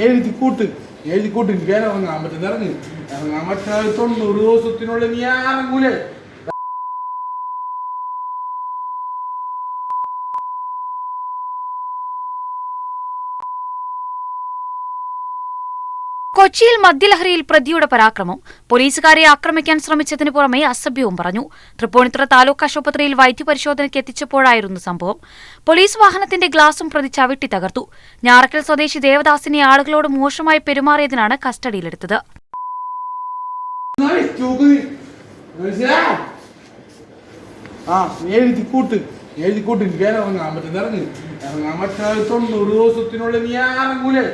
എഴുതി കൂട്ട് എനിക്ക് ഇറങ്ങാൻ പറ്റുന്ന ഇറങ്ങാൻ പറ്റുന്ന 90 ദിവസത്തിനുള്ളിൽ നീ ഇറങ്ങൂലേ? കൊച്ചിയിൽ മദ്യലഹരിയിൽ പ്രതിയുടെ പരാക്രമം. പോലീസുകാരെ ആക്രമിക്കാൻ ശ്രമിച്ചതിനു പുറമെ അസഭ്യവും പറഞ്ഞു. തൃപ്പൂണിത്തുറ താലൂക്ക് ആശുപത്രിയിൽ വൈദ്യപരിശോധനയ്ക്ക് എത്തിച്ചപ്പോഴായിരുന്നു സംഭവം. പോലീസ് വാഹനത്തിന്റെ ഗ്ലാസും പ്രതി ചവിട്ടി തകർത്തു. ഞാറക്കൽ സ്വദേശി ദേവദാസിനെ ആളുകളോട് മോശമായി പെരുമാറിയതിനാണ് കസ്റ്റഡിയിലെടുത്തത്. എഴുതി കൂട്ട് എനിക്ക് ഇറങ്ങാൻ പറ്റുന്ന ഇറങ്ങാൻ പറ്റുന്ന 90 ദിവസത്തിനുള്ളിൽ നീ ഇറങ്ങൂലേ?